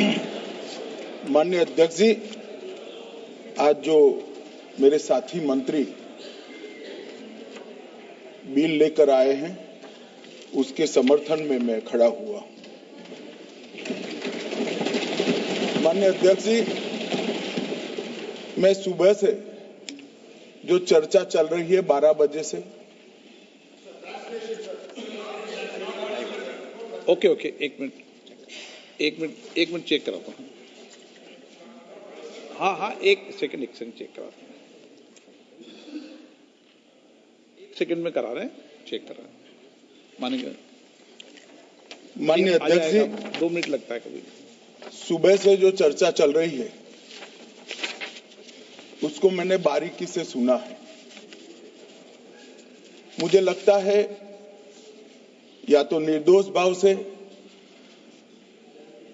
माननीय अध्यक्ष जी, आज जो मेरे साथी मंत्री बिल लेकर आए हैं उसके समर्थन में मैं खड़ा हुआ। माननीय अध्यक्ष जी, मैं सुबह से जो चर्चा चल रही है 12 बजे से। ओके, एक मिनट चेक कराता हूँ। हाँ, एक सेकंड चेक कराता हूँ। एक सेकंड में करा रहे हैं, चेक करा रहे हैं। माननीय अध्यक्ष जी, 2 मिनट लगता है कभी। सुबह से जो चर्चा चल रही है उसको मैंने बारीकी से सुना है। मुझे लगता है या तो निर्दोष भाव से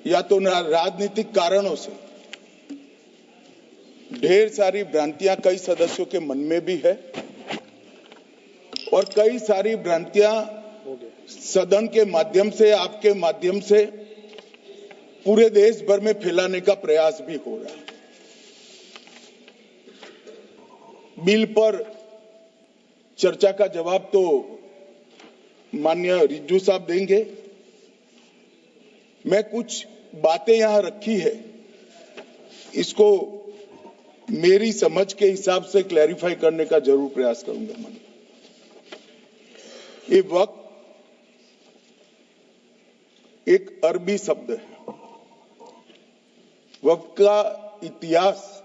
या तो राजनीतिक कारणों से ढेर सारी भ्रांतियां कई सदस्यों के मन में भी है और कई सारी भ्रांतियां सदन के माध्यम से, आपके माध्यम से पूरे देश भर में फैलाने का प्रयास भी हो रहा है। बिल पर चर्चा का जवाब तो माननीय रिज्जू साहब देंगे। मैं कुछ बातें यहां रखी है, इसको मेरी समझ के हिसाब से क्लैरिफाई करने का जरूर प्रयास करूंगा। ये वक्त एक अरबी शब्द है। वक्त का इतिहास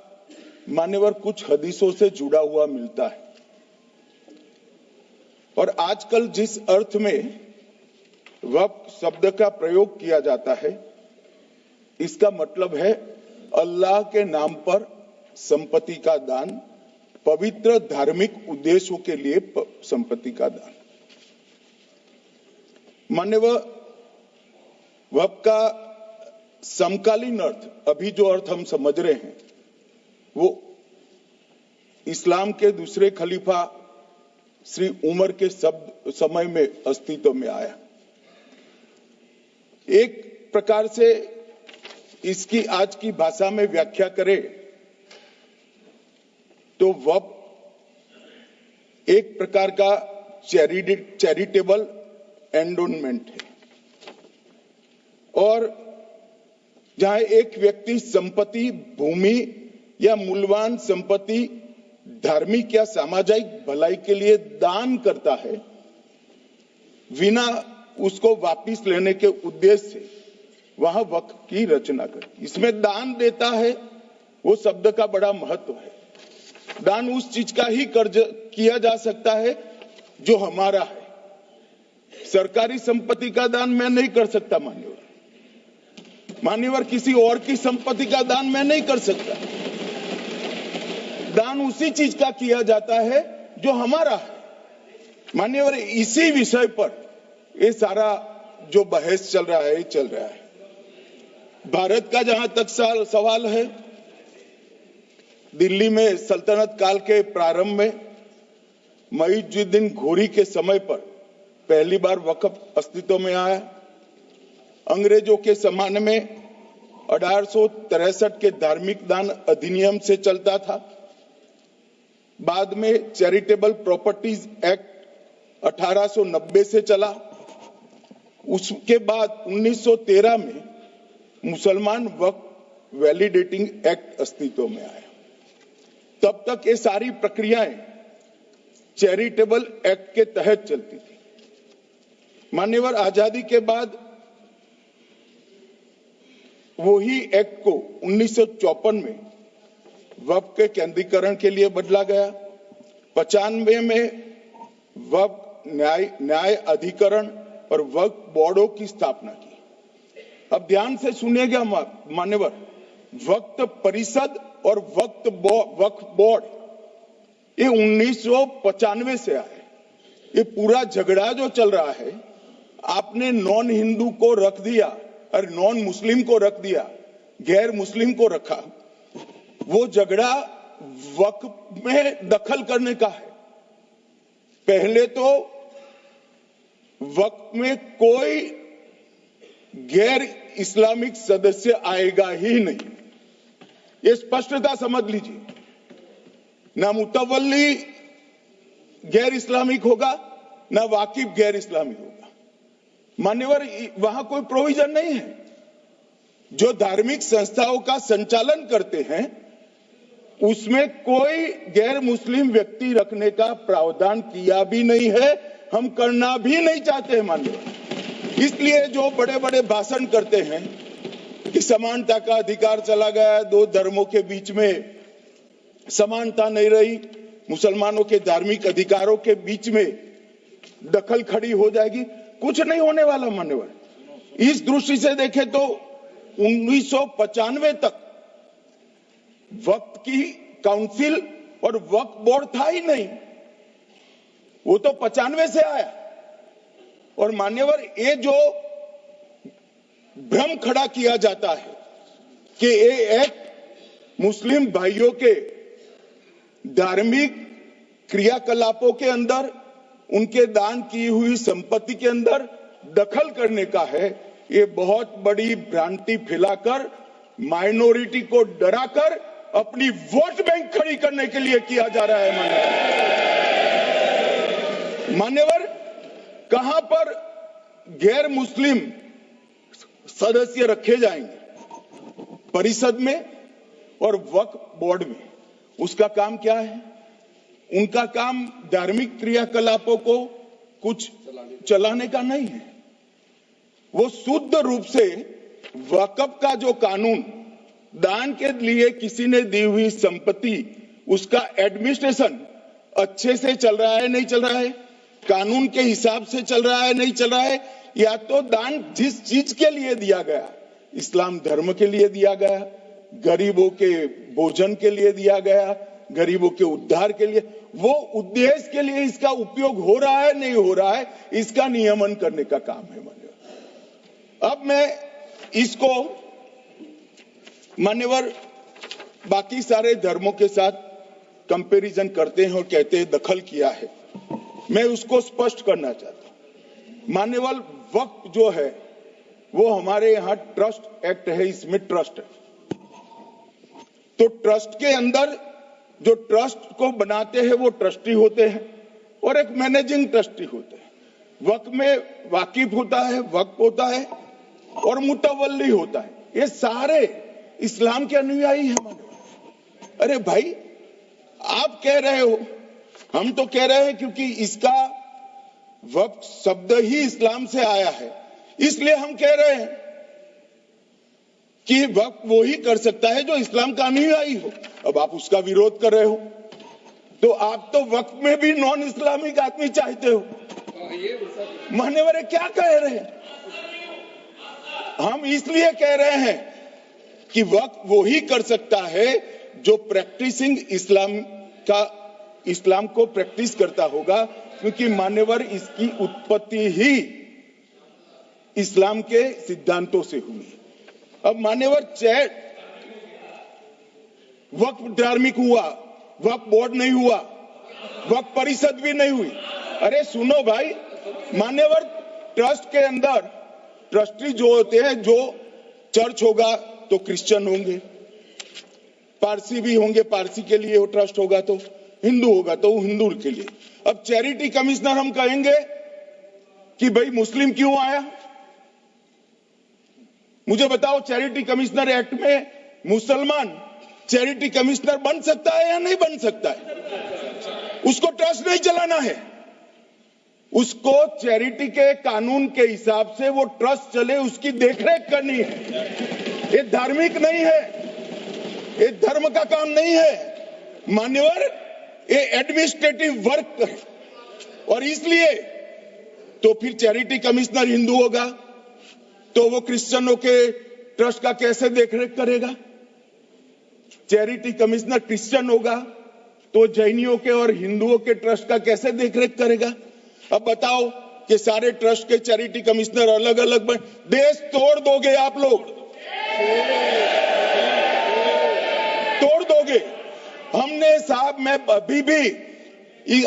मान्यवर कुछ हदीसों से जुड़ा हुआ मिलता है और आजकल जिस अर्थ में वक्त शब्द का प्रयोग किया जाता है, इसका मतलब है अल्लाह के नाम पर संपत्ति का दान, पवित्र धार्मिक उद्देश्यों के लिए संपत्ति का दान। मान्यवर, वक्त का समकालीन अर्थ, अभी जो अर्थ हम समझ रहे हैं, वो इस्लाम के दूसरे खलीफा श्री उमर के समय में अस्तित्व में आया। एक प्रकार से इसकी आज की भाषा में व्याख्या करें तो वक्फ एक प्रकार का चैरिटेबल एंडोनमेंट है और जहां एक व्यक्ति संपत्ति, भूमि या मूल्यवान संपत्ति धार्मिक या सामाजिक भलाई के लिए दान करता है, बिना उसको वापस लेने के उद्देश्य से वहां वक्फ की रचना करती। इसमें दान देता है, वो शब्द का बड़ा महत्व है। दान उस चीज का ही कर्ज किया जा सकता है जो हमारा है। सरकारी संपत्ति का दान मैं नहीं कर सकता मान्यवर, किसी और की संपत्ति का दान मैं नहीं कर सकता। दान उसी चीज का किया जाता है जो हमारा है। मान्यवर, इसी विषय पर ये सारा जो बहस चल रहा है। भारत का जहां तक सवाल है, दिल्ली में सल्तनत काल के प्रारंभ में मुइज़ुद्दीन घोरी के समय पर पहली बार वक्फ अस्तित्व में आया। अंग्रेजों के जमाने में 1863 के धार्मिक दान अधिनियम से चलता था। बाद में चैरिटेबल प्रॉपर्टीज एक्ट 1890 से चला। उसके बाद 1913 में मुसलमान वक्फ वैलिडेटिंग एक्ट अस्तित्व में आया। तब तक ये सारी प्रक्रियाएं चैरिटेबल एक्ट के तहत चलती थी। मान्यवर, आजादी के बाद वही एक्ट को 1954 में वक्फ के केंद्रीकरण के लिए बदला गया। 95 में वक्फ न्याय अधिकरण और वक्फ बोर्डों की स्थापना की। अब ध्यान से सुनिएगा मान्यवर, वक्फ परिषद और वक्फ बोर्ड ये 1995 से आए। ये पूरा झगड़ा जो चल रहा है, आपने नॉन हिंदू को रख दिया और नॉन मुस्लिम को रख दिया, गैर मुस्लिम को रखा। वो झगड़ा वक्फ में दखल करने का है। पहले तो वक्फ में कोई गैर इस्लामिक सदस्य आएगा ही नहीं, ये स्पष्टता समझ लीजिए। ना मुतवल्ली गैर इस्लामिक होगा, ना वाकिफ गैर इस्लामिक होगा। मान्यवर, वहां कोई प्रोविजन नहीं है। जो धार्मिक संस्थाओं का संचालन करते हैं उसमें कोई गैर मुस्लिम व्यक्ति रखने का प्रावधान किया भी नहीं है, हम करना भी नहीं चाहते हैं मान्यवर। इसलिए जो बड़े बड़े भाषण करते हैं कि समानता का अधिकार चला गया, दो धर्मों के बीच में समानता नहीं रही, मुसलमानों के धार्मिक अधिकारों के बीच में दखल खड़ी हो जाएगी, कुछ नहीं होने वाला मान्यवर। इस दृष्टि से देखें तो 1995 तक वक्फ की काउंसिल और वक्फ बोर्ड था ही नहीं, वो तो 95 से आया। और मान्यवर, ये जो भ्रम खड़ा किया जाता है कि ये एक मुस्लिम भाइयों के धार्मिक क्रियाकलापों के अंदर, उनके दान की हुई संपत्ति के अंदर दखल करने का है, ये बहुत बड़ी भ्रांति फैलाकर माइनॉरिटी को डराकर अपनी वोट बैंक खड़ी करने के लिए किया जा रहा है मान्यवर। कहां पर गैर मुस्लिम सदस्य रखे जाएंगे? परिषद में और वक्फ बोर्ड में। उसका काम क्या है? उनका काम धार्मिक क्रियाकलापों को कुछ चलाने का नहीं है। वो शुद्ध रूप से वक्फ का जो कानून, दान के लिए किसी ने दी हुई संपत्ति, उसका एडमिनिस्ट्रेशन अच्छे से चल रहा है नहीं चल रहा है, कानून के हिसाब से चल रहा है नहीं चल रहा है, या तो दान जिस चीज के लिए दिया गया, इस्लाम धर्म के लिए दिया गया, गरीबों के भोजन के लिए दिया गया, गरीबों के उद्धार के लिए, वो उद्देश्य के लिए इसका उपयोग हो रहा है नहीं हो रहा है, इसका नियमन करने का काम है मान्यवर। अब मैं इसको मान्यवर बाकी सारे धर्मों के साथ कंपैरिजन करते हैं और कहते हैं दखल किया है, मैं उसको स्पष्ट करना चाहता हूं। मान्यवर, वक्फ जो है वो हमारे यहां ट्रस्ट एक्ट है, इसमें ट्रस्ट है। तो ट्रस्ट के अंदर जो ट्रस्ट को बनाते हैं वो ट्रस्टी होते हैं और एक मैनेजिंग ट्रस्टी होते हैं। वक्फ में वाकिफ होता है, वक्फ होता है और मुतवल्ली होता है। ये सारे इस्लाम के अनुयायी हैं मानव। अरे भाई, आप कह रहे हो, हम तो कह रहे हैं क्योंकि इसका वक्फ शब्द ही इस्लाम से आया है, इसलिए हम कह रहे हैं कि वक्फ वो ही कर सकता है जो इस्लाम का अनुयायी हो। अब आप उसका विरोध कर रहे हो तो आप तो वक्फ में भी नॉन इस्लामिक आदमी चाहते हो। मान्यवर, क्या कह रहे हैं? हम इसलिए कह रहे हैं कि वक्फ वो ही कर सकता है जो प्रैक्टिसिंग इस्लाम को प्रैक्टिस करता होगा, क्योंकि मान्यवर इसकी उत्पत्ति ही इस्लाम के सिद्धांतों से हुई है। अब मान्यवर, वक्फ धार्मिक हुआ, वक्फ बोर्ड नहीं हुआ, वक्फ परिषद भी नहीं हुई। अरे सुनो भाई, मान्यवर, ट्रस्ट के अंदर ट्रस्टी जो होते हैं, जो चर्च होगा तो क्रिश्चियन होंगे, पारसी भी होंगे, पारसी के लिए वो ट्रस्ट होगा, तो हिंदू होगा तो हिंदू के लिए। अब चैरिटी कमिश्नर हम कहेंगे कि भाई मुस्लिम क्यों आया? मुझे बताओ, चैरिटी कमिश्नर एक्ट में मुसलमान चैरिटी कमिश्नर बन सकता है या नहीं बन सकता है? उसको ट्रस्ट नहीं चलाना है, उसको चैरिटी के कानून के हिसाब से वो ट्रस्ट चले, उसकी देखरेख करनी है। ये धार्मिक नहीं है, ये धर्म का काम नहीं है मान्यवर, ये एडमिनिस्ट्रेटिव वर्क है। और इसलिए तो फिर चैरिटी कमिश्नर हिंदू होगा तो वो क्रिश्चियनों के ट्रस्ट का कैसे देखरेख करेगा? चैरिटी कमिश्नर क्रिश्चियन होगा तो जैनियों के और हिंदुओं के ट्रस्ट का कैसे देखरेख करेगा? अब बताओ कि सारे ट्रस्ट के चैरिटी कमिश्नर अलग अलग बन, देश तोड़ दोगे आप लोग, तोड़ दोगे। हमने साहब, मैं अभी भी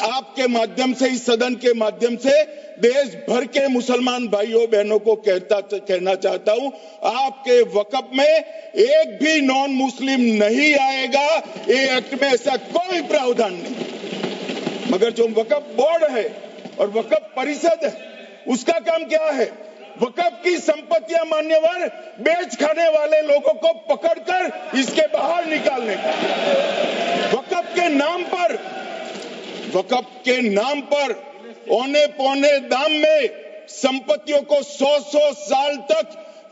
आपके माध्यम से, इस सदन के माध्यम से देश भर के मुसलमान भाइयों बहनों को कहना चाहता हूं, आपके वक्फ में एक भी नॉन मुस्लिम नहीं आएगा। ये एक्ट में ऐसा कोई प्रावधान नहीं। मगर जो वक्फ बोर्ड है और वक्फ परिषद है, उसका काम क्या है? वक्फ की संपत्तियां मान्यवर बेच खाने वाले लोगों को पकड़कर इसके बाहर निकालने का। वक्फ के नाम पर औने पौने दाम में संपत्तियों को 100-100 साल तक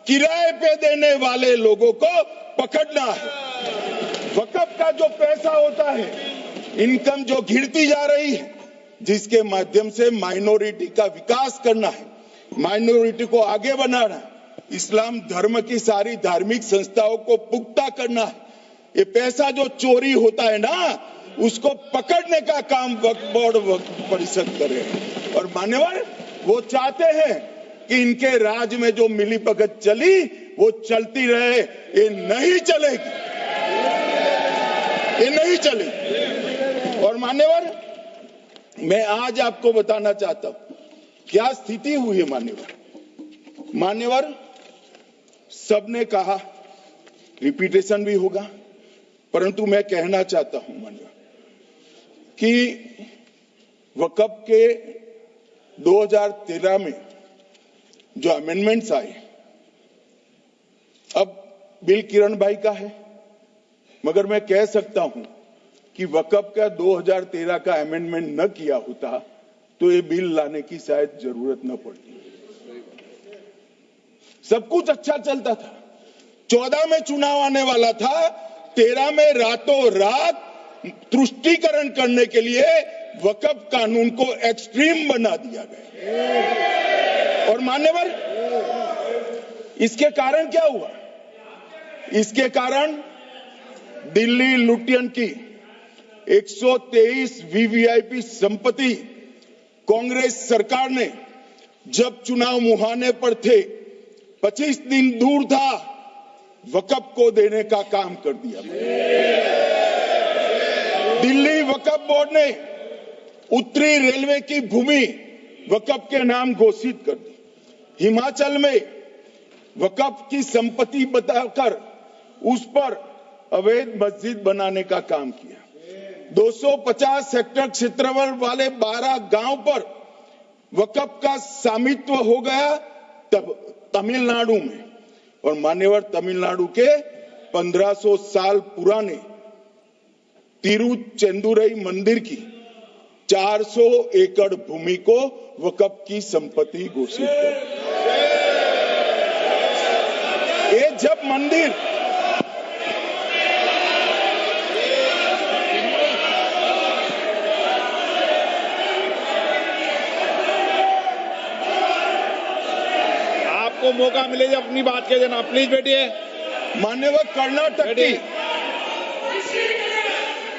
किराए पे देने वाले लोगों को पकड़ना है। वक्फ का जो पैसा होता है, इनकम जो गिरती जा रही है, जिसके माध्यम से माइनॉरिटी का विकास करना है, माइनॉरिटी को आगे बढ़ाना है, इस्लाम धर्म की सारी धार्मिक संस्थाओं को पुख्ता करना है। ये पैसा जो चोरी होता है ना, उसको पकड़ने का काम वक्फ बोर्ड, वक्फ परिषद करे। और मान्यवर वो चाहते हैं कि इनके राज में जो मिलीभगत चली वो चलती रहे। ये नहीं चलेगी, ये नहीं चलेगी। और मान्यवर मैं आज आपको बताना चाहता हूं क्या स्थिति हुई है। मान्यवर सबने कहा, रिपीटेशन भी होगा, परंतु मैं कहना चाहता हूं मान्यवर कि वक्फ के 2013 में जो अमेंडमेंट्स आए, अब बिल किरण भाई का है, मगर मैं कह सकता हूं कि वक्फ का 2013 का अमेंडमेंट न किया होता तो ये बिल लाने की शायद जरूरत न पड़ती। सब कुछ अच्छा चलता था। 14 में चुनाव आने वाला था, 13 में रातों रात तुष्टीकरण करने के लिए वक्फ कानून को एक्सट्रीम बना दिया गया। और मान्यवर इसके कारण क्या हुआ? इसके कारण दिल्ली लुटियन की 123 वीवीआईपी संपत्ति कांग्रेस सरकार ने जब चुनाव मुहाने पर थे, 25 दिन दूर था, वक्फ को देने का काम कर दिया। दिल्ली वक्फ बोर्ड ने उत्तरी रेलवे की भूमि वक्फ के नाम घोषित कर दी। हिमाचल में वक्फ की संपत्ति बताकर उस पर अवैध मस्जिद बनाने का काम किया। 250 हेक्टेयर क्षेत्रफल वाले 12 गांव पर वक्फ का स्वामित्व हो गया तब तमिलनाडु में। और मान्यवर तमिलनाडु के 1500 साल पुराने तिरुचेंदुरई मंदिर की 400 एकड़ भूमि को वक्फ की संपत्ति घोषित कर। ये जब मंदिर आपको मौका मिले जब अपनी बात कह देना, प्लीज बैठिए। मान्यवर कर्नाटक की,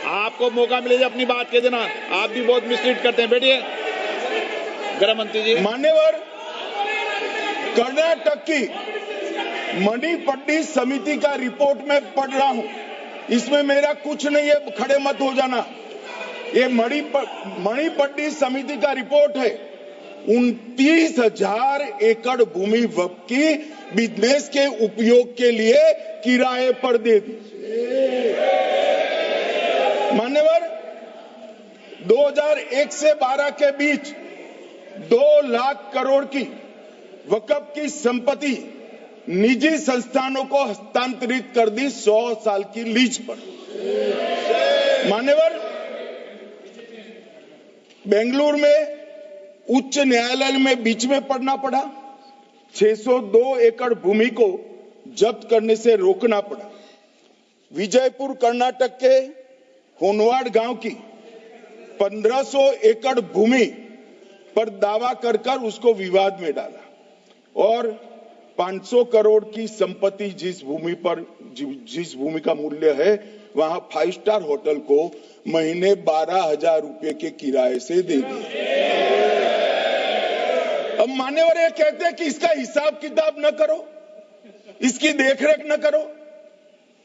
आपको मौका मिले जब अपनी बात कह देना। आप भी बहुत मिसलीड करते हैं, बैठिए। गृह मंत्री जी। मान्यवर कर्नाटक की मणिपट्टी समिति का रिपोर्ट में पढ़ रहा हूं, इसमें मेरा कुछ नहीं है, खड़े मत हो जाना। ये मणिपट्टी समिति का रिपोर्ट है। 29,000 एकड़ भूमि वक्फ की बिजनेस के उपयोग के लिए किराए पर दे दी। मान्यवर 2001 से 12 के बीच 2 लाख करोड़ की वक्फ की संपत्ति निजी संस्थानों को हस्तांतरित कर दी 100 साल की लीज पर। मान्यवर बेंगलुरु में उच्च न्यायालय में बीच में पढ़ना पड़ा, 602 एकड़ भूमि को जब्त करने से रोकना पड़ा। विजयपुर कर्नाटक के होनवाड़ गांव की 1500 एकड़ भूमि पर दावा कर उसको विवाद में डाला और 500 करोड़ की संपत्ति जिस भूमि का मूल्य है वहां 5 स्टार होटल को महीने 12,000 रुपए के किराए से दे दिया। अब मान्यवर ये कहते हैं कि इसका हिसाब किताब न करो, इसकी देखरेख न करो।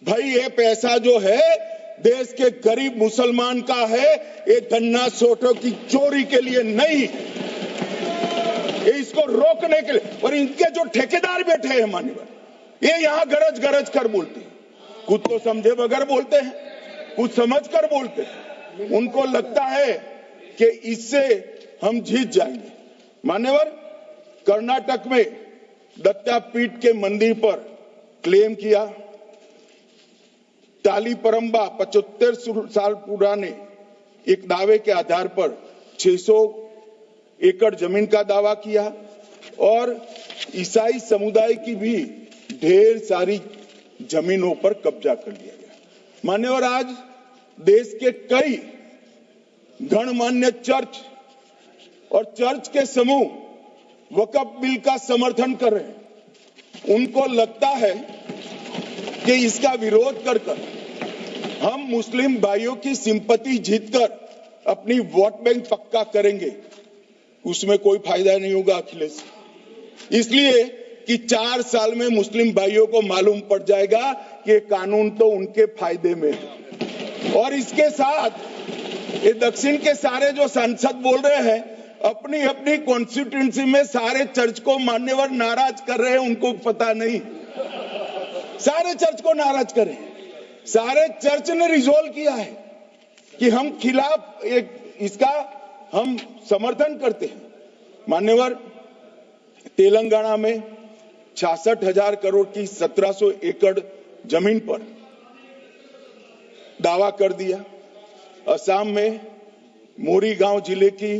भाई ये पैसा जो है देश के गरीब मुसलमान का है, ये धन्ना सोटों की चोरी के लिए नहीं, ये इसको रोकने के लिए। और इनके जो ठेकेदार बैठे हैं मान्यवर, ये यहां गरज गरज कर बोलते हैं, कुछ तो समझे बगैर बोलते हैं, कुछ समझ कर बोलते हैं। उनको लगता है कि इससे हम जीत जाएंगे। मान्यवर, कर्नाटक में दत्तापीठ के मंदिर पर क्लेम किया, तालीपरंबा 75 साल पुराने एक दावे के आधार पर 600 एकड़ जमीन का दावा किया और ईसाई समुदाय की भी ढेर सारी जमीनों पर कब्जा कर लिया गया। मान्यवर, आज देश के कई गणमान्य चर्च और चर्च के समूह वक्फ बिल का समर्थन कर रहे हैं। उनको लगता है कि इसका विरोध कर हम मुस्लिम भाइयों की सिंपैथी जीतकर अपनी वोट बैंक पक्का करेंगे। उसमें कोई फायदा नहीं होगा अखिलेश, इसलिए कि 4 साल में मुस्लिम भाइयों को मालूम पड़ जाएगा कि कानून तो उनके फायदे में है। और इसके साथ ये दक्षिण के सारे जो सांसद बोल रहे हैं, अपनी अपनी कॉन्स्टिट्यूएंसी में सारे चर्च को मान्यवर नाराज कर रहे हैं, उनको पता नहीं, सारे चर्च को नाराज करें। सारे चर्च ने रिजोल्व किया है कि हम खिलाफ इसका हम समर्थन करते हैं। मान्यवर, तेलंगाना में 66,000 करोड़ की 1700 एकड़ जमीन पर दावा कर दिया। असम में मोरीगांव जिले की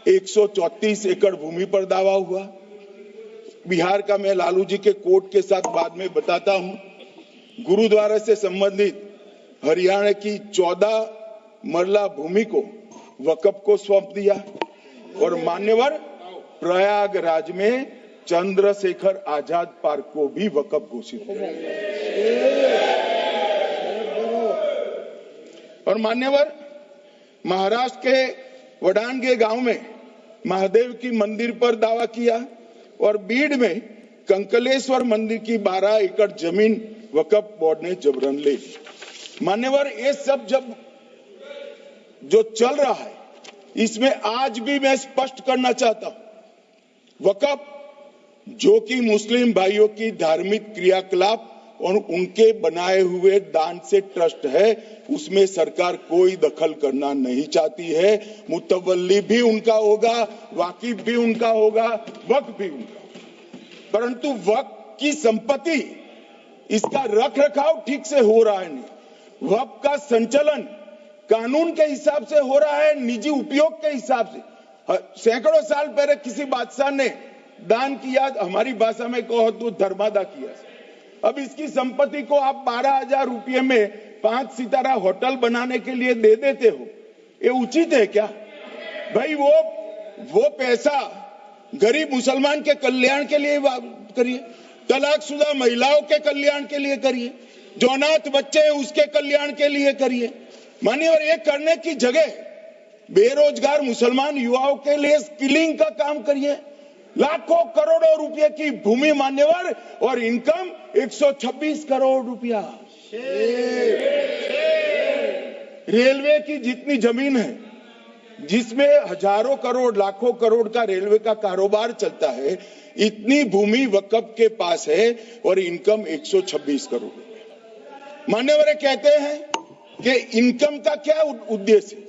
134 एकड़ भूमि पर दावा हुआ। बिहार का मैं लालू जी के कोर्ट के साथ बाद में बताता हूं। गुरुद्वारा से संबंधित हरियाणा की 14 मरला भूमि को वक्फ को सौंप दिया। और मान्यवर, प्रयागराज में चंद्रशेखर आजाद पार्क को भी वक्फ घोषित किया। और मान्यवर, महाराष्ट्र के वडानगे गांव में महादेव की मंदिर पर दावा किया और बीड में कंकलेश्वर मंदिर की 12 एकड़ जमीन वक्फ बोर्ड ने जबरन ले ली। मान्यवर, ये सब जब जो चल रहा है, इसमें आज भी मैं स्पष्ट करना चाहता हूं, वक्फ जो कि मुस्लिम भाइयों की धार्मिक क्रियाकलाप और उनके बनाए हुए दान से ट्रस्ट है, उसमें सरकार कोई दखल करना नहीं चाहती है। मुतवल्ली भी उनका होगा, वाकिफ भी उनका होगा, वक्फ भी उनका होगा। परंतु वक्फ की संपत्ति, इसका रख रखाव ठीक से हो रहा है नहीं। वक्फ का संचालन कानून के हिसाब से हो रहा है, निजी उपयोग के हिसाब से। सैकड़ों साल पहले किसी बादशाह ने दान किया, हमारी भाषा में कहो तो धर्मादा किया। अब इसकी संपत्ति को आप 12,000 रुपये में 5 सितारा होटल बनाने के लिए दे देते हो, ये उचित है क्या भाई? वो पैसा गरीब मुसलमान के कल्याण के लिए करिए, तलाकशुदा महिलाओं के कल्याण के लिए करिए, जो अनाथ बच्चे हैं उसके कल्याण के लिए करिए। मानिए, और ये करने की जगह बेरोजगार मुसलमान युवाओं के लिए स्किलिंग का काम करिए। लाखों करोड़ों रुपए की भूमि मान्यवर और इनकम 126 करोड़ रुपया। रेलवे की जितनी जमीन है, जिसमें हजारों करोड़ लाखों करोड़ का रेलवे का कारोबार चलता है, इतनी भूमि वक्फ के पास है और इनकम 126 करोड़ रुपया। मान्यवर कहते हैं कि इनकम का क्या उद्देश्य है?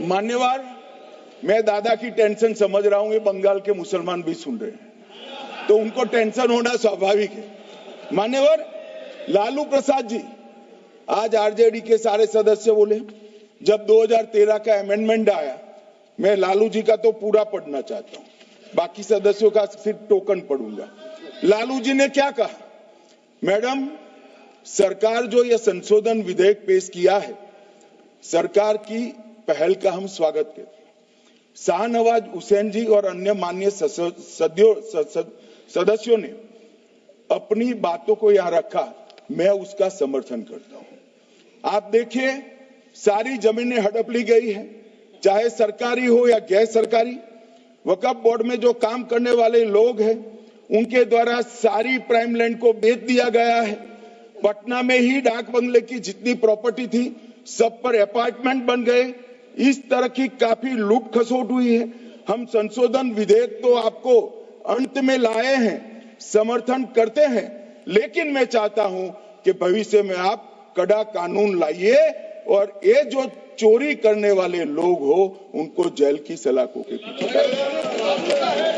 मान्यवर, मैं दादा की टेंशन समझ रहा हूं, ये बंगाल के मुसलमान भी सुन रहे हैं, तो उनको टेंशन होना स्वाभाविक है। मान्यवर, लालू प्रसाद जी, आज आरजेडी के सारे सदस्य बोले, जब 2013 का अमेंडमेंट आया, मैं लालू जी का तो पूरा पढ़ना चाहता हूं, बाकी सदस्यों का सिर्फ टोकन पढ़ूंगा। लालू जी ने क्या कहा? मैडम, सरकार जो यह संशोधन विधेयक पेश किया है, सरकार की पहल का हम स्वागत करते हैं। शाहनवाज हुसैन जी और अन्य माननीय सदस्यों ने अपनी बातों को यहां रखा, मैं उसका समर्थन करता हूं। आप देखिए, सारी जमीनें हड़प ली गई है, चाहे सरकारी हो या गैर सरकारी। वक्फ बोर्ड में जो काम करने वाले लोग हैं उनके द्वारा सारी प्राइम लैंड को बेच दिया गया है। पटना में ही डाक बंगले की जितनी प्रॉपर्टी थी सब पर अपार्टमेंट बन गए। इस तरह की काफी लूट खसोट हुई है। हम संशोधन विधेयक तो आपको अंत में लाए हैं, समर्थन करते हैं, लेकिन मैं चाहता हूं कि भविष्य में आप कड़ा कानून लाइए और ये जो चोरी करने वाले लोग हो उनको जेल की सलाखों के पीछे डालिए।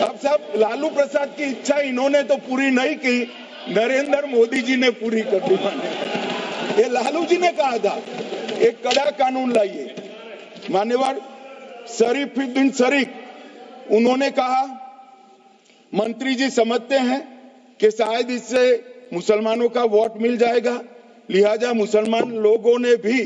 अब साहब, लालू प्रसाद की इच्छा इन्होंने तो पूरी नहीं की, नरेंद्र मोदी जी ने पूरी कर दी। ये लालू जी ने कहा था एक कड़ा कानून लाइए। मान्यवर शरीफुद्दीन शरीफ उन्होंने कहा मंत्री जी समझते हैं कि शायद इससे मुसलमानों का वोट मिल जाएगा, लिहाजा मुसलमान लोगों ने भी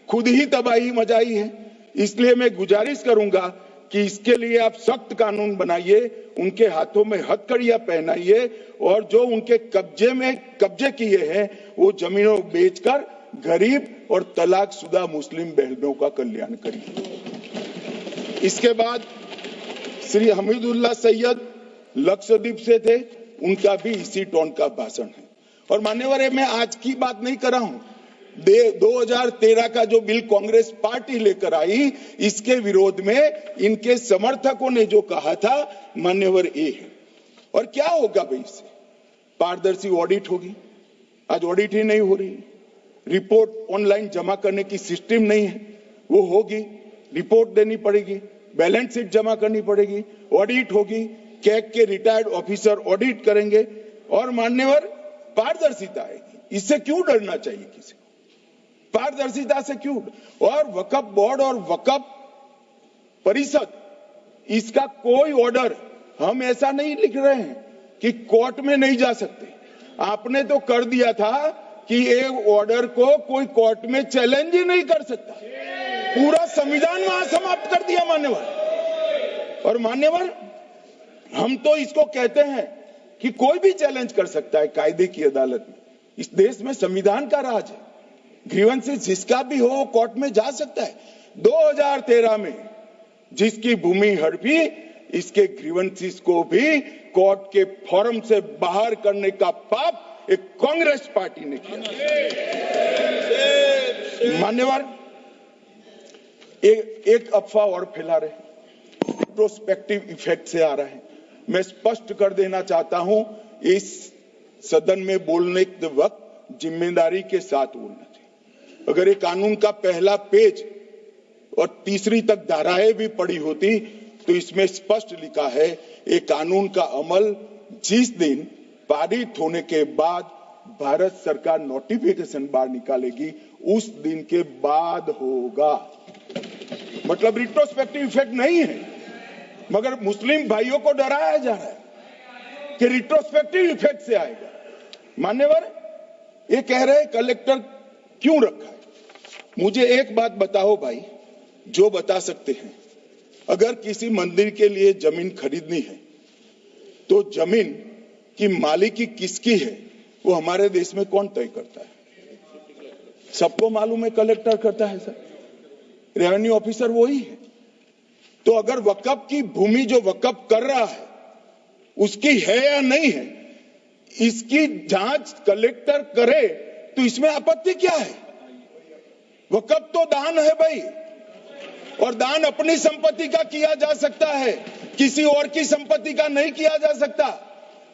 खुद ही तबाही मचाई है, इसलिए मैं गुजारिश करूंगा कि इसके लिए आप सख्त कानून बनाइए, उनके हाथों में हथकड़ियां पहनाइए और जो उनके कब्जे किए हैं वो जमीनों बेचकर गरीब और तलाकशुदा मुस्लिम बहनों का कल्याण करिए। इसके बाद श्री हमीदुल्लाह सैयद लक्षद्वीप से थे, उनका भी इसी टोन का भाषण है। और मान्यवर, मैं आज की बात नहीं कर रहा हूं, 2013 का जो बिल कांग्रेस पार्टी लेकर आई, इसके विरोध में इनके समर्थकों ने जो कहा था, मान्यवर ये है। और क्या होगा भाई इससे? पारदर्शी ऑडिट होगी, आज ऑडिट ही नहीं हो रही। रिपोर्ट ऑनलाइन जमा करने की सिस्टम नहीं है, वो होगी, रिपोर्ट देनी पड़ेगी, बैलेंस शीट जमा करनी पड़ेगी, ऑडिट होगी, कैग के रिटायर्ड ऑफिसर ऑडिट करेंगे और मान्यवर पारदर्शिता आएगी। इससे क्यों डरना चाहिए किसी को? पारदर्शिता से क्यों? और वक्फ बोर्ड और वक्फ परिषद, इसका कोई ऑर्डर हम ऐसा नहीं लिख रहे हैं कि कोर्ट में नहीं जा सकते। आपने तो कर दिया था कि ये ऑर्डर को कोई कोर्ट में चैलेंज ही नहीं कर सकता। पूरा संविधान वहां समाप्त कर दिया मान्यवर। और मान्यवर, हम तो इसको कहते हैं कि कोई भी चैलेंज कर सकता है कायदे की अदालत में। इस देश में संविधान का राज है, ग्रीवेंसेस जिसका भी हो कोर्ट में जा सकता है। 2013 में जिसकी भूमि हड़पी, इसके ग्रीवेंसेस को भी कोर्ट के फोरम से बाहर करने का पाप एक कांग्रेस पार्टी ने किया। मान्यवर, एक अफवाह और फैला रहे, रिट्रोस्पेक्टिव इफेक्ट से आ रहा है। मैं स्पष्ट कर देना चाहता हूं, इस सदन में बोलने के वक्त जिम्मेदारी के साथ बोलना चाहिए। अगर ये कानून का पहला पेज और तीसरी तक धाराएं भी पड़ी होती तो इसमें स्पष्ट लिखा है ये कानून का अमल जिस दिन पारित होने के बाद भारत सरकार नोटिफिकेशन बाहर निकालेगी उस दिन के बाद होगा। मतलब रिट्रोस्पेक्टिव इफेक्ट नहीं है, मगर मुस्लिम भाइयों को डराया जा रहा है कि रिट्रोस्पेक्टिव इफेक्ट से आएगा। मान्यवर, ये कह रहे कलेक्टर क्यों रखा है? मुझे एक बात बताओ भाई, जो बता सकते हैं। अगर किसी मंदिर के लिए जमीन खरीदनी है तो जमीन की मालिकी किसकी है वो हमारे देश में कौन तय करता है? सबको मालूम है, कलेक्टर करता है सर, रेवेन्यू ऑफिसर वही है। तो अगर वक्फ की भूमि जो वक्फ कर रहा है उसकी है या नहीं है, इसकी जांच कलेक्टर करे तो इसमें आपत्ति क्या है? वक्फ तो दान है भाई, और दान अपनी संपत्ति का किया जा सकता है, किसी और की संपत्ति का नहीं किया जा सकता।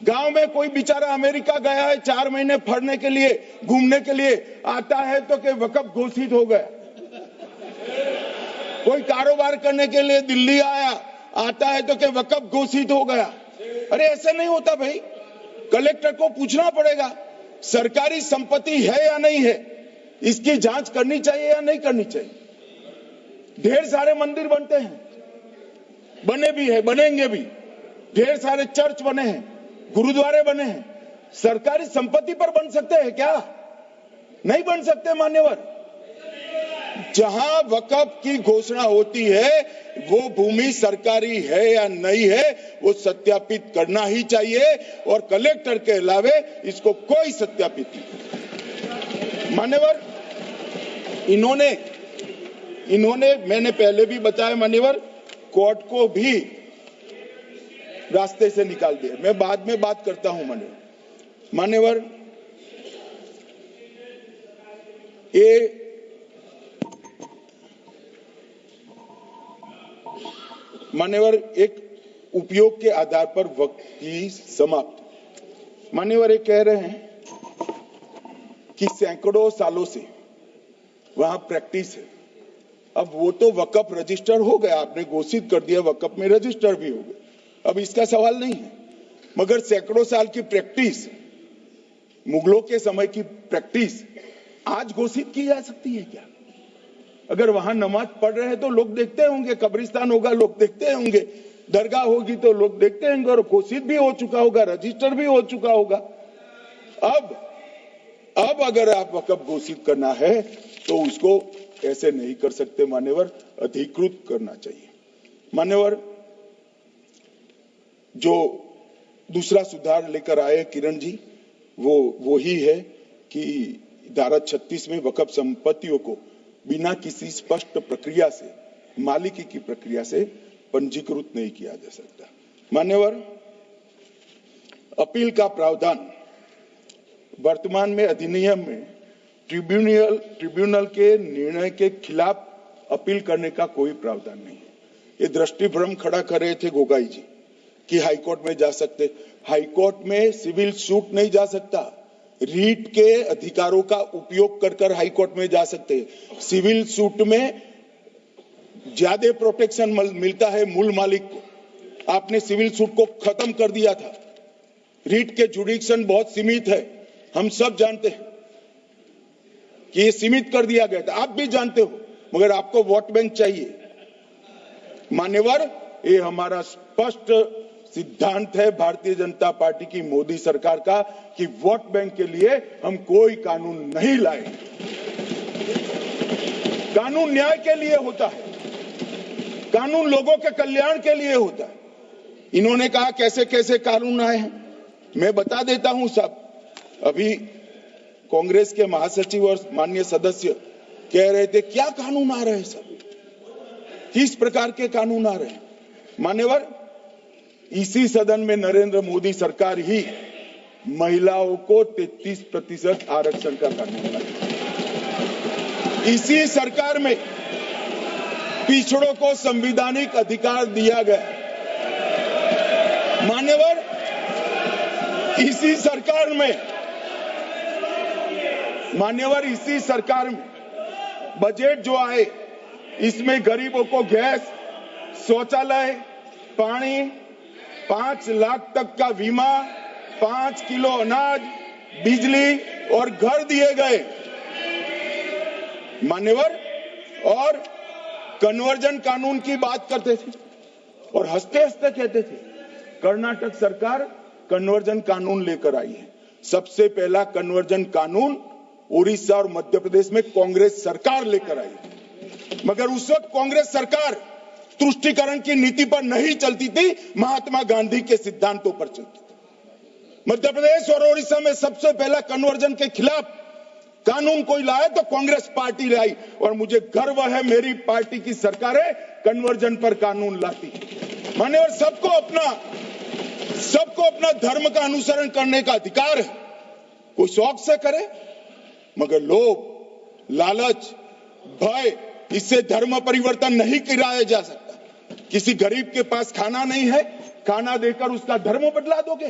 गांव में कोई बेचारा अमेरिका गया है 4 महीने पढ़ने के लिए, घूमने के लिए, आता है तो कि वक्फ घोषित हो गया। कोई कारोबार करने के लिए दिल्ली आया, आता है तो कि वक्फ घोषित हो गया। अरे ऐसे नहीं होता भाई, कलेक्टर को पूछना पड़ेगा सरकारी संपत्ति है या नहीं है, इसकी जांच करनी चाहिए या नहीं करनी चाहिए। ढेर सारे मंदिर बनते हैं, बने भी है, बनेंगे भी, ढेर सारे चर्च बने हैं, गुरुद्वारे बने हैं, सरकारी संपत्ति पर बन सकते हैं क्या? नहीं बन सकते मान्यवर। जहां वक्फ की घोषणा होती है वो भूमि सरकारी है या नहीं है वो सत्यापित करना ही चाहिए, और कलेक्टर के अलावे इसको कोई सत्यापित नहीं। मान्यवर, इन्होंने इन्होंने, मैंने पहले भी बताया मान्यवर, कोर्ट को भी रास्ते से निकाल दिया। मैं बाद में बात करता हूं मान्यवर, ये मान्यवर एक उपयोग के आधार पर वक्त की समाप्त। मान्यवर ये कह रहे हैं कि सैकड़ों सालों से वहां प्रैक्टिस है। अब वो तो वक्फ रजिस्टर हो गया, आपने घोषित कर दिया, वक्फ में रजिस्टर भी हो गया, अब इसका सवाल नहीं है। मगर सैकड़ों साल की प्रैक्टिस, मुगलों के समय की प्रैक्टिस आज घोषित की जा सकती है क्या? अगर वहां नमाज पढ़ रहे हैं तो लोग देखते होंगे, कब्रिस्तान होगा लोग देखते होंगे, दरगाह होगी तो लोग देखते होंगे, और घोषित भी हो चुका होगा, रजिस्टर भी हो चुका होगा। अब अगर आप वक्फ घोषित करना है तो उसको ऐसे नहीं कर सकते मान्यवर, अधिकृत करना चाहिए। मान्यवर, जो दूसरा सुधार लेकर आए किरण जी, वो ही है कि धारा 36 में वक्फ संपत्तियों को बिना किसी स्पष्ट प्रक्रिया से, मालिकी की प्रक्रिया से पंजीकृत नहीं किया जा सकता। मान्यवर, अपील का प्रावधान वर्तमान में अधिनियम में ट्रिब्यूनल के निर्णय के खिलाफ अपील करने का कोई प्रावधान नहीं है। ये दृष्टिभ्रम खड़ा कर रहे थे गोगाई जी कि हाईकोर्ट में जा सकते। हाईकोर्ट में सिविल सूट नहीं जा सकता, रीट के अधिकारों का उपयोग कर हाईकोर्ट में जा सकते। सिविल सूट में ज्यादा प्रोटेक्शन मिलता है मूल मालिक को। आपने सिविल सूट को खत्म कर दिया था। रीट के जुडिक्शन बहुत सीमित है, हम सब जानते हैं कि ये सीमित कर दिया गया था, आप भी जानते हो, मगर आपको वोट बैंक चाहिए। मान्यवर, ये हमारा स्पष्ट सिद्धांत है भारतीय जनता पार्टी की, मोदी सरकार का, कि वोट बैंक के लिए हम कोई कानून नहीं लाए। कानून न्याय के लिए होता है, कानून लोगों के कल्याण के लिए होता है। इन्होंने कहा कैसे कैसे कानून आए हैं, मैं बता देता हूं सब। अभी कांग्रेस के महासचिव और माननीय सदस्य कह रहे थे क्या कानून आ रहे हैं, सब किस प्रकार के कानून आ रहे हैं। मान्यवर, इसी सदन में नरेंद्र मोदी सरकार ही महिलाओं को 33% आरक्षण का कानून लाया। इसी सरकार में पिछड़ों को संवैधानिक अधिकार दिया गया। मान्यवर, इसी सरकार में बजट जो आए, इसमें गरीबों को गैस, शौचालय, पानी, 5 लाख तक का बीमा, 5 किलो अनाज, बिजली और घर दिए गए। मान्यवर, और कन्वर्जन कानून की बात करते थे और हंसते हंसते कहते थे कर्नाटक सरकार कन्वर्जन कानून लेकर आई है। सबसे पहला कन्वर्जन कानून उड़ीसा और मध्य प्रदेश में कांग्रेस सरकार लेकर आई, मगर उस वक्त कांग्रेस सरकार तुष्टीकरण की नीति पर नहीं चलती थी, महात्मा गांधी के सिद्धांतों पर चलती थी। मध्य प्रदेश और उड़ीसा में सबसे पहला कन्वर्जन के खिलाफ कानून कोई लाया तो कांग्रेस पार्टी लाई, और मुझे गर्व है मेरी पार्टी की सरकारें कन्वर्जन पर कानून लाती। मान्यवर, सबको अपना धर्म का अनुसरण करने का अधिकार है, कोई शौक से करे, मगर लोभ, लालच, भय, इससे धर्म परिवर्तन नहीं कराया जा सकता। किसी गरीब के पास खाना नहीं है, खाना देकर उसका धर्म बदला दोगे?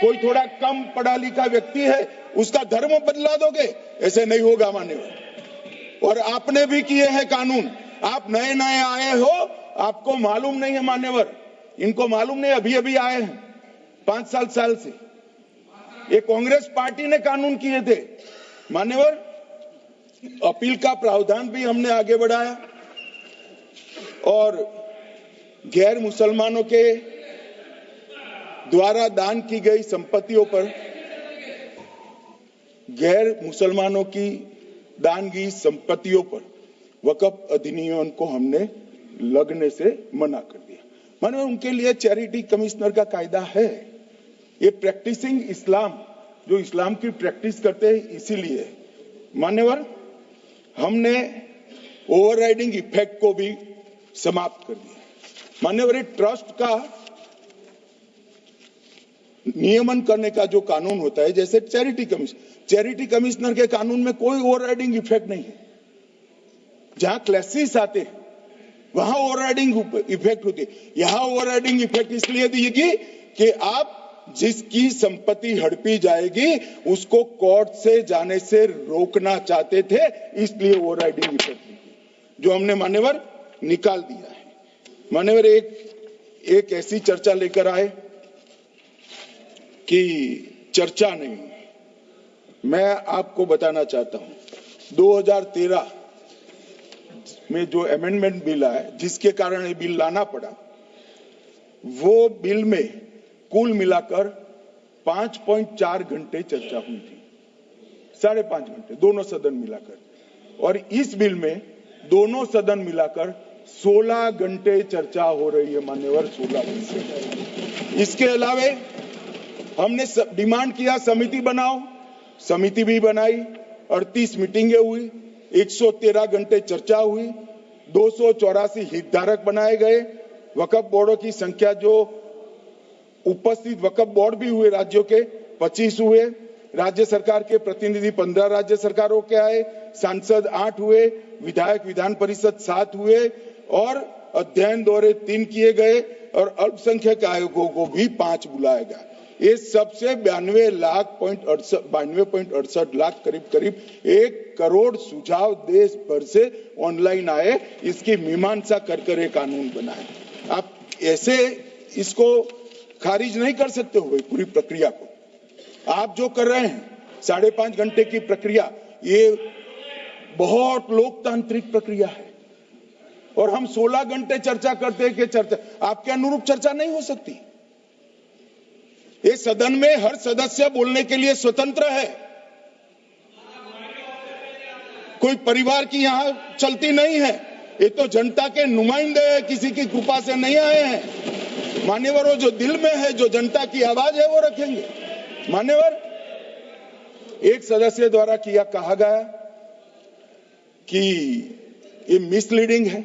कोई थोड़ा कम पढ़ा लिखा व्यक्ति है, उसका धर्म बदला दोगे? ऐसे नहीं होगा मान्यवर। और आपने भी किए हैं कानून, आप नए नए आए हो, आपको मालूम नहीं है मान्यवर, इनको मालूम नहीं, अभी अभी आए हैं 5 साल से। ये कांग्रेस पार्टी ने कानून किए थे मान्यवर। अपील का प्रावधान भी हमने आगे बढ़ाया, और गैर मुसलमानों के द्वारा दान की गई संपत्तियों पर, गैर मुसलमानों की दान की संपत्तियों पर वक्फ अधिनियम को हमने लगने से मना कर दिया। माने उनके लिए चैरिटी कमिश्नर का कायदा है। ये प्रैक्टिसिंग इस्लाम, जो इस्लाम की प्रैक्टिस करते हैं, इसीलिए मान्यवर हमने ओवरराइडिंग इफेक्ट को भी समाप्त कर दिया। मान्यवर, ट्रस्ट का नियमन करने का जो कानून होता है, जैसे चैरिटी कमिश्नर के कानून में कोई ओवरराइडिंग इफेक्ट नहीं है। जहां क्लासेस आते हैं वहां ओवरराइडिंग इफेक्ट होती है। यहां ओवरराइडिंग इफेक्ट इसलिए देगी कि आप जिसकी संपत्ति हड़पी जाएगी उसको कोर्ट से जाने से रोकना चाहते थे, इसलिए ओवरराइडिंग इफेक्ट जो हमने मान्यवर निकाल दिया है। मान्यवर, एक ऐसी चर्चा लेकर आए कि चर्चा नहीं, मैं आपको बताना चाहता हूं 2013 में जो अमेंडमेंट बिल आया, जिसके कारण ये बिल लाना पड़ा, वो बिल में कुल मिलाकर 5.4 घंटे चर्चा हुई थी, 5.5 घंटे दोनों सदन मिलाकर, और इस बिल में दोनों सदन मिलाकर 16 घंटे चर्चा हो रही है। मान्यवर, 16 घंटे। इसके अलावे हमने डिमांड किया समिति बनाओ, समिति भी बनाई, 38 मीटिंगें हुई, 113 घंटे चर्चा हुई, 284 हितधारक बनाए गए, वक्फ बोर्डों की संख्या जो उपस्थित वक्फ बोर्ड भी हुए राज्यों के 25 हुए, राज्य सरकार के प्रतिनिधि 15 राज्य सरकारों के आए, सांसद 8 हुए, विधायक विधान परिषद 7 हुए, और अध्ययन दौरे 3 किए गए, और अल्पसंख्यक आयोगों को भी 5 बुलाया गया। ये सबसे 92.68 लाख करीब 1 करोड़ सुझाव देश भर से ऑनलाइन आए। इसकी मीमांसा कर ये कानून बना है। आप ऐसे इसको खारिज नहीं कर सकते हो पूरी प्रक्रिया को। आप जो कर रहे हैं 5.5 घंटे की प्रक्रिया, ये बहुत लोकतांत्रिक प्रक्रिया है, और हम 16 घंटे चर्चा करते हैं कि चर्चा आपके अनुरूप चर्चा नहीं हो सकती। ये सदन में हर सदस्य बोलने के लिए स्वतंत्र है, कोई परिवार की यहां चलती नहीं है। ये तो जनता के नुमाइंदे हैं, किसी की कृपा से नहीं आए हैं। मान्यवर, वो जो दिल में है, जो जनता की आवाज है, वो रखेंगे। मान्यवर, एक सदस्य द्वारा कहा गया कि ये मिसलीडिंग है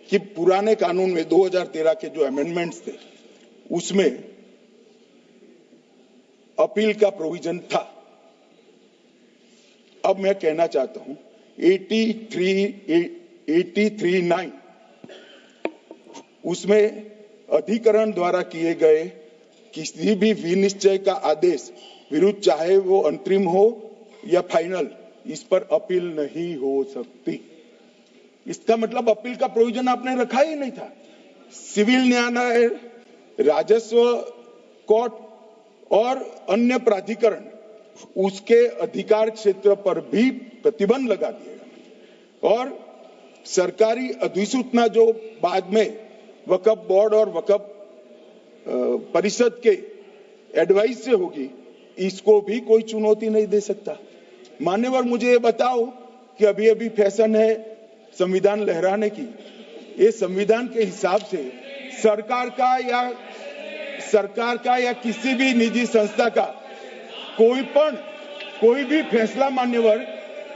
कि पुराने कानून में 2013 के जो अमेंडमेंट्स थे उसमें अपील का प्रोविजन था। अब मैं कहना चाहता हूं 83(9) उसमें अधिकरण द्वारा किए गए किसी भी विनिश्चय का आदेश विरुद्ध, चाहे वो अंतरिम हो या फाइनल, इस पर अपील नहीं हो सकती। इसका मतलब अपील का प्रोविजन आपने रखा ही नहीं था। सिविल न्यायालय, राजस्व कोर्ट और अन्य प्राधिकरण उसके अधिकार क्षेत्र पर भी प्रतिबंध लगा दिया, और सरकारी अधिसूचना जो बाद में वक्फ बोर्ड और वक्फ परिषद के एडवाइस से होगी, इसको भी कोई चुनौती नहीं दे सकता। मान्यवर, मुझे ये बताओ कि अभी फैशन है संविधान लहराने की, ये संविधान के हिसाब से सरकार का या किसी भी निजी संस्था का कोई भी फैसला मान्यवर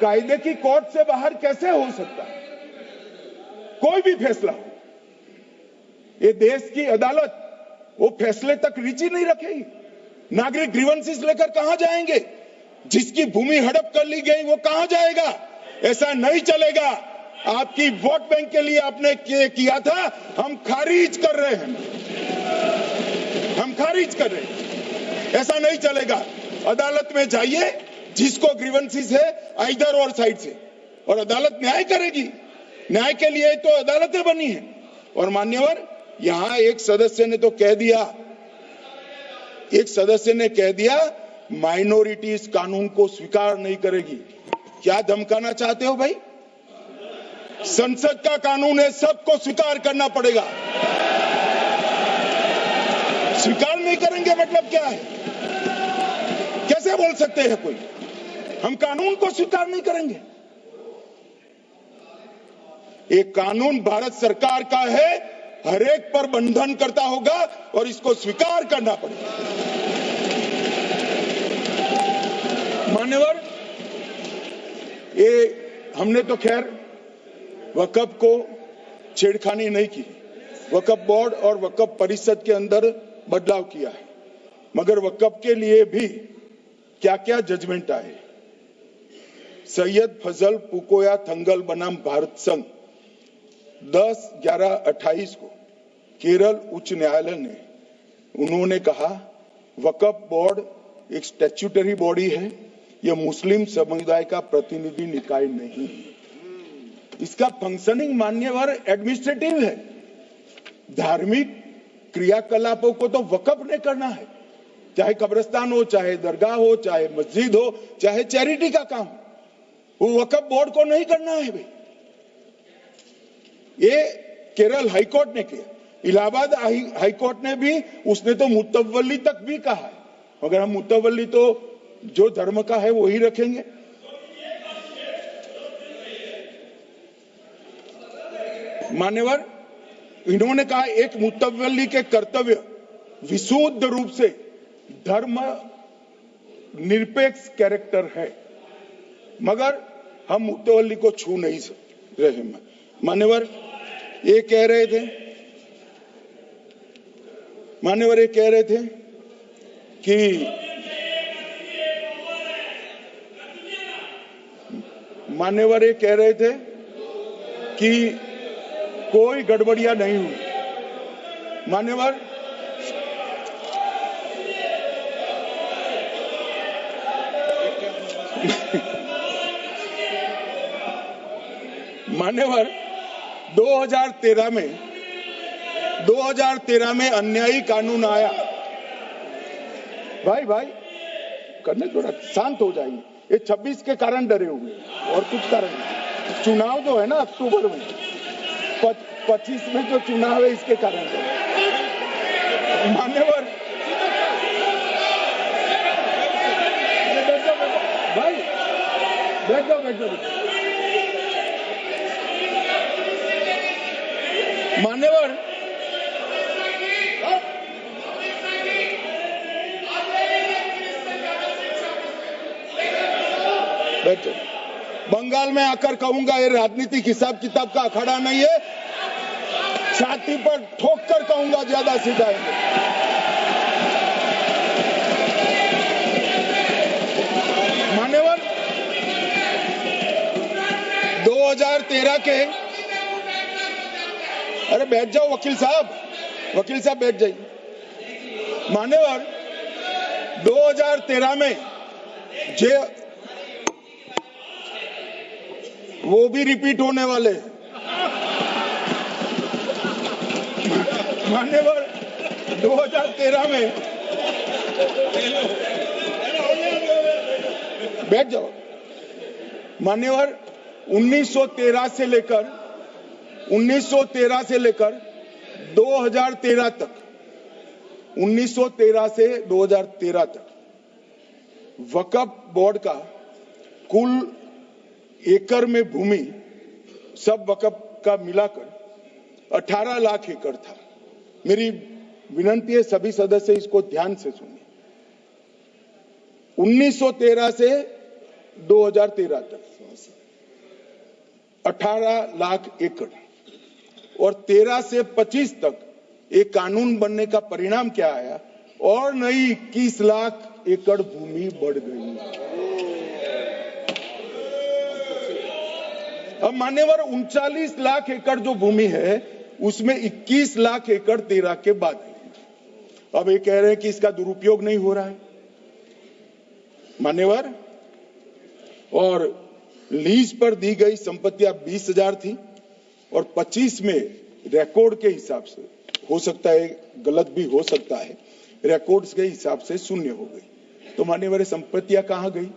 कायदे की कोर्ट से बाहर कैसे हो सकता है? कोई भी फैसला, ये देश की अदालत वो फैसले तक रुचि नहीं रखेगी। नागरिक ग्रीवेंसेस लेकर कहां जाएंगे? जिसकी भूमि हड़प कर ली गई वो कहां जाएगा? ऐसा नहीं चलेगा। आपकी वोट बैंक के लिए आपने किया था, हम खारिज कर रहे हैं, ऐसा नहीं चलेगा। अदालत में जाइए, जिसको ग्रीवेंसेस है इधर और साइड से, और अदालत न्याय करेगी। न्याय के लिए तो अदालतें बनी है। और मान्यवर, यहां एक सदस्य ने कह दिया माइनॉरिटी इस कानून को स्वीकार नहीं करेगी। क्या धमकाना चाहते हो भाई? संसद का कानून है, सबको स्वीकार करना पड़ेगा। स्वीकार नहीं करेंगे मतलब क्या है? कैसे बोल सकते हैं कोई? हम कानून को स्वीकार नहीं करेंगे। एक कानून भारत सरकार का है, हर एक पर बंधन करता होगा और इसको स्वीकार करना पड़ेगा। मान्यवर, ये हमने तो खैर वक्फ को छेड़खानी नहीं की। वक्फ बोर्ड और वक्फ परिषद के अंदर बदलाव किया है, मगर वक्फ के लिए भी क्या क्या जजमेंट आए। सैयद फजल पुकोया थंगल बनाम भारत संघ 10/11/28 को केरल उच्च न्यायालय ने उन्होंने कहा वक्फ बोर्ड एक स्टैट्यूटरी बॉडी है, यह मुस्लिम समुदाय का प्रतिनिधि निकाय नहीं है। इसका फंक्शनिंग मान्यवर एडमिनिस्ट्रेटिव है। धार्मिक क्रियाकलापों को तो वक्फ ने करना है, चाहे कब्रिस्तान हो, चाहे दरगाह हो, चाहे मस्जिद हो, चाहे चैरिटी का काम, वो वक्फ बोर्ड को नहीं करना है भाई। ये केरल हाईकोर्ट ने किया। इलाहाबाद हाईकोर्ट ने भी, उसने तो मुतवल्ली तक भी कहा है, मगर हम मुतवल्ली तो जो धर्म का है वही रखेंगे। मान्यवर, इन्होंने कहा एक मुतवल्ली के कर्तव्य विशुद्ध रूप से धर्म निरपेक्ष कैरेक्टर है, मगर हम मुतवल्ली को छू नहीं रहे। मान्यवर ये कह रहे थे कि मान्यवर ये कह रहे थे कि कोई गड़बड़ियां नहीं हुई। मान्यवर मान्यवर 2013 में अन्यायी कानून आया। भाई करने थोड़ा शांत हो जाइए। ये 26 के कारण डरे हुए और कुछ कारण नहीं। चुनाव जो है ना अक्टूबर में, 25 में जो चुनाव है इसके कारण मान्यवर भाई बैठ जाओ। मान्यवर बैठ जाओ। बंगाल में आकर कहूंगा ये राजनीतिक हिसाब किताब का अखाड़ा नहीं है, छाती पर ठोक कर कहूंगा ज्यादा सीधा है। मान्यवर 2013 के, अरे बैठ जाओ वकील साहब बैठ जाइए। मान्यवर 2013 में वो भी रिपीट होने वाले हैं। मान्यवर 2013 में बैठ जाओ। मान्यवर 1913 से लेकर 2013 तक 1913 से 2013 तक वक्फ बोर्ड का कुल एकड़ में भूमि सब वक्फ का मिलाकर 18 लाख एकड़ था। मेरी विनंती है सभी सदस्य इसको ध्यान से सुनिए। 1913 से 2013 तक 18 लाख एकड़ और 13 से 25 तक एक कानून बनने का परिणाम क्या आया और नई 21 लाख एकड़ भूमि बढ़ गई। अब मान्यवर 39 लाख एकड़ जो भूमि है उसमें 21 लाख एकड़ 13 के बाद है। अब ये कह रहे हैं कि इसका दुरुपयोग नहीं हो रहा है मान्यवर। और लीज पर दी गई संपत्तियां 20,000 थी और 25 में रिकॉर्ड के हिसाब से, हो सकता है गलत भी हो सकता है, रिकॉर्ड्स के हिसाब से शून्य हो गई। तो मान्यवर संपत्तियां कहां गई?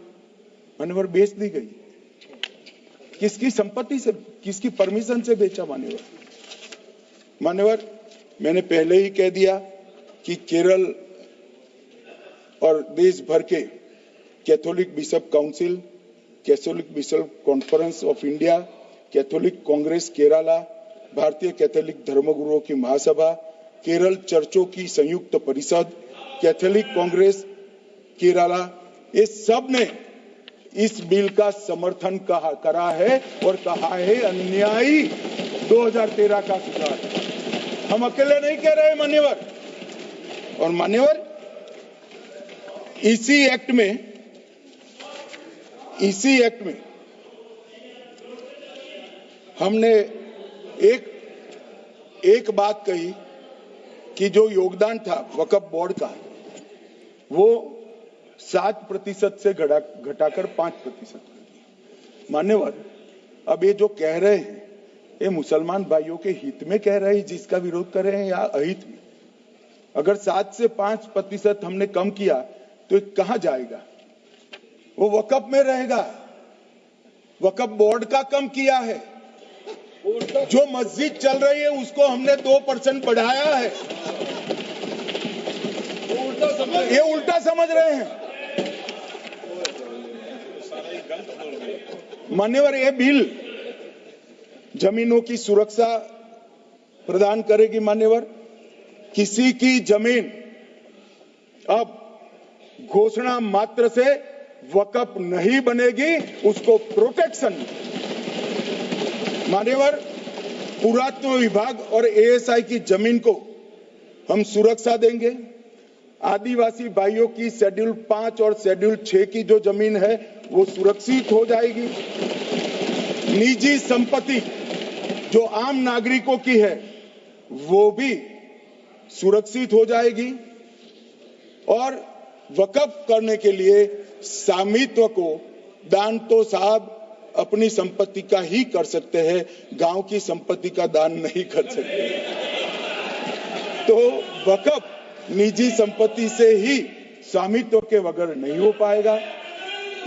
मान्यवर बेच दी गई। किसकी संपत्ति से, किसकी परमिशन से बेचा? मान्यवर मैंने पहले ही कह दिया कि केरल और देश भर के Catholic bishop council, Catholic bishop conference of India, Catholic Congress Kerala, भारतीय कैथोलिक धर्मगुरुओं की महासभा, केरल चर्चों की संयुक्त परिषद, कैथोलिक कांग्रेस केरला, ये सब ने इस बिल का समर्थन करा है और कहा है अन्यायी 2013 का सुधार। हम अकेले नहीं कह रहे मान्यवर। और मान्यवर, इसी एक्ट में हमने एक बात कही कि जो योगदान था वक्फ बोर्ड का वो 7% से घटाकर 5% कर दिया। मान्यवर, अब ये जो कह रहे हैं ये मुसलमान भाइयों के हित में कह रहे हैं जिसका विरोध कर रहे हैं या अहित में? अगर 7 से 5% हमने कम किया तो ये कहां जाएगा? वो वक्फ में रहेगा। वक्फ बोर्ड का कम किया है। जो मस्जिद चल रही है उसको हमने 2% बढ़ाया है। ये उल्टा समझ रहे हैं मान्यवर। ये बिल जमीनों की सुरक्षा प्रदान करेगी मान्यवर। किसी की जमीन अब घोषणा मात्र से वक्फ नहीं बनेगी, उसको प्रोटेक्शन मान्यवर। पुरातत्व विभाग और एएसआई की जमीन को हम सुरक्षा देंगे। आदिवासी भाइयों की शेड्यूल 5 और शेड्यूल 6 की जो जमीन है वो सुरक्षित हो जाएगी। निजी संपत्ति जो आम नागरिकों की है वो भी सुरक्षित हो जाएगी। और वक्फ करने के लिए स्वामित्व को दान तो साहब अपनी संपत्ति का ही कर सकते हैं, गांव की संपत्ति का दान नहीं कर सकते। तो वक्फ निजी संपत्ति से ही स्वामित्व के बगैर नहीं हो पाएगा।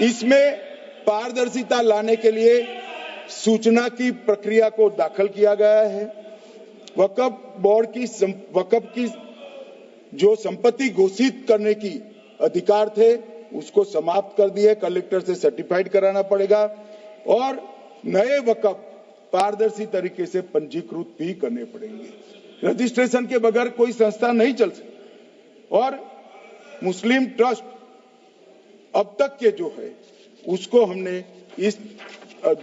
इसमें पारदर्शिता लाने के लिए सूचना की प्रक्रिया को दाखिल किया गया है। वक्फ बोर्ड की वक्फ की जो संपत्ति घोषित करने की अधिकार थे उसको समाप्त कर दिए। कलेक्टर से सर्टिफाइड कराना पड़ेगा और नए वक्फ पारदर्शी तरीके से पंजीकृत भी करने पड़ेंगे। रजिस्ट्रेशन के बगैर कोई संस्था नहीं चल सकती। और मुस्लिम ट्रस्ट अब तक के जो है उसको हमने इस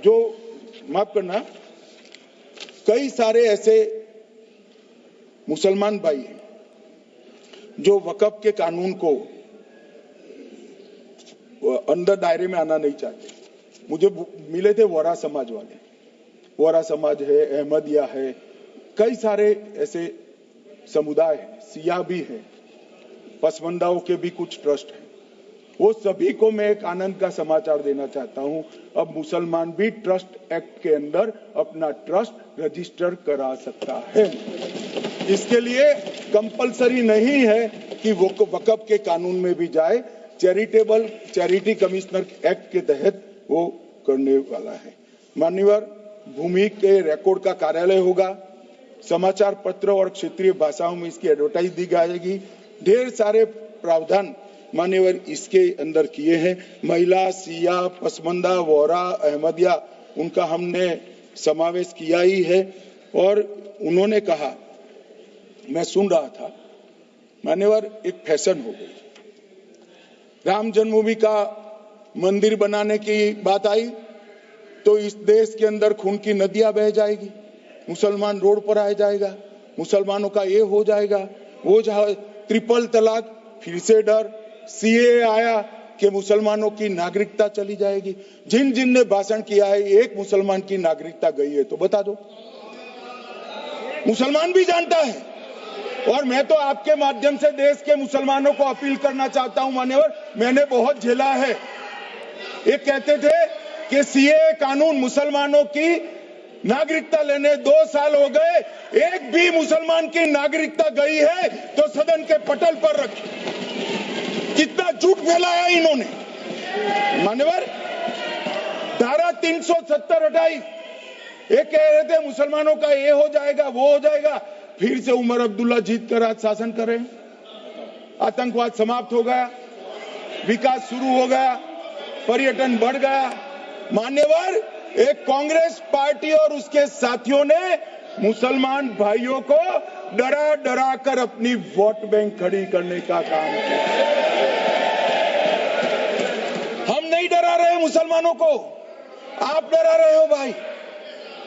जो माफ करना, कई सारे ऐसे मुसलमान भाई हैं जो वक्फ के कानून को अंदर दायरे में आना नहीं चाहते। मुझे मिले थे वोरा समाज वाले, वोरा समाज है, अहमदिया है, कई सारे ऐसे समुदाय हैं, सिया भी है, पसमंदाओं के भी कुछ ट्रस्ट हैं। वो सभी को मैं एक आनंद का समाचार देना चाहता हूं, अब मुसलमान भी ट्रस्ट एक्ट के अंदर अपना ट्रस्ट रजिस्टर करा सकता है। इसके लिए कंपलसरी नहीं है कि वो वक्फ के कानून में भी जाए, चैरिटी कमिश्नर एक्ट के तहत वो करने वाला है। मान्यवर, भूमि के रिकॉर्ड का कार्यालय होगा, समाचार पत्र और क्षेत्रीय भाषाओं में इसकी एडवर्टाइज दी जाएगी। ढेर सारे प्रावधान मान्यवर इसके अंदर किए हैं। महिला, सिया, पसमंदा, वोरा, अहमदिया उनका हमने समावेश किया ही है। और उन्होंने कहा, मैं सुन रहा था मान्यवर, एक फैशन हो गई। राम जन्मभूमि का मंदिर बनाने की बात आई तो इस देश के अंदर खून की नदियां बह जाएगी, मुसलमान रोड पर आ जाएगा, मुसलमानों का ये हो जाएगा, वो ट्रिपल तलाक, फिर से डर, सीए आया कि मुसलमानों की नागरिकता चली जाएगी। जिन जिन ने भाषण किया है, एक मुसलमान की नागरिकता गई है तो बता दो। मुसलमान भी जानता है। और मैं तो आपके माध्यम से देश के मुसलमानों को अपील करना चाहता हूं मान्यवर, मैंने बहुत झेला है। ये कहते थे कि सीए कानून मुसलमानों की नागरिकता लेने 2 साल हो गए, एक भी मुसलमान की नागरिकता गई है तो सदन के पटल पर रखी। कितना झूठ फैलाया इन्होंने। मान्यवर, धारा 370 हटाई, ये कह रहे थे मुसलमानों का ये हो जाएगा, वो हो जाएगा। फिर से उमर अब्दुल्ला जीत कर आज शासन कर रहे हैं। आतंकवाद समाप्त हो गया, विकास शुरू हो गया, पर्यटन बढ़ गया। मान्यवर, एक कांग्रेस पार्टी और उसके साथियों ने मुसलमान भाइयों को डरा डरा कर अपनी वोट बैंक खड़ी करने का काम किया। हम नहीं डरा रहे हैं मुसलमानों को, आप डरा रहे हो भाई।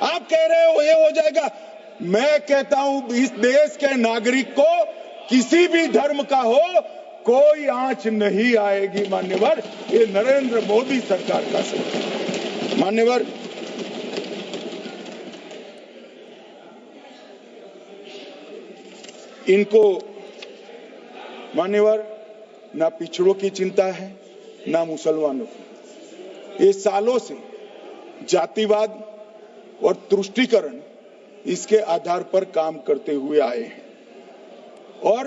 आप कह रहे हो ये हो जाएगा। मैं कहता हूं इस देश के नागरिक को किसी भी धर्म का हो कोई आंच नहीं आएगी मान्यवर। ये नरेंद्र मोदी सरकार का सरकार। मान्यवर, इनको मान्यवर ना पिछड़ों की चिंता है ना मुसलमानों की। ये सालों से जातिवाद और तुष्टीकरण इसके आधार पर काम करते हुए आए हैं और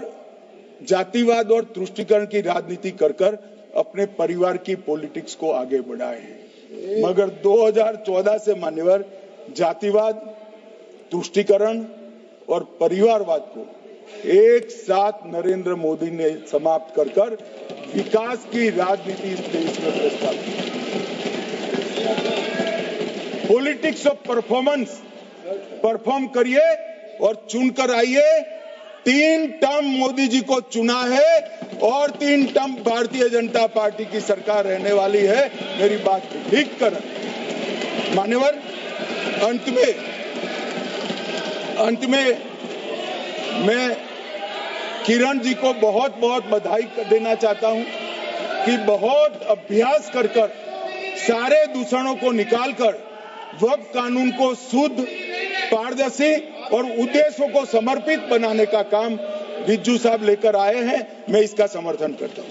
जातिवाद और तुष्टीकरण की राजनीति कर कर अपने परिवार की पॉलिटिक्स को आगे बढ़ाए हैं। मगर 2014 से मान्यवर जातिवाद, तुष्टीकरण और परिवारवाद को एक साथ नरेंद्र मोदी ने समाप्त कर कर विकास की राजनीति इस देश में प्रस्तावित की। पॉलिटिक्स ऑफ परफॉर्मेंस, परफॉर्म करिए और चुनकर आइए। 3 टर्म मोदी जी को चुना है और 3 टर्म भारतीय जनता पार्टी की सरकार रहने वाली है। मेरी बात ठीक कर मान्यवर। अंत में मैं किरण जी को बहुत बहुत बधाई देना चाहता हूं कि बहुत अभ्यास कर कर सारे दूषणों को निकालकर वक्फ कानून को शुद्ध, पारदर्शी और उद्देश्यों को समर्पित बनाने का काम रिज्जू साहब लेकर आए हैं। मैं इसका समर्थन करता हूं।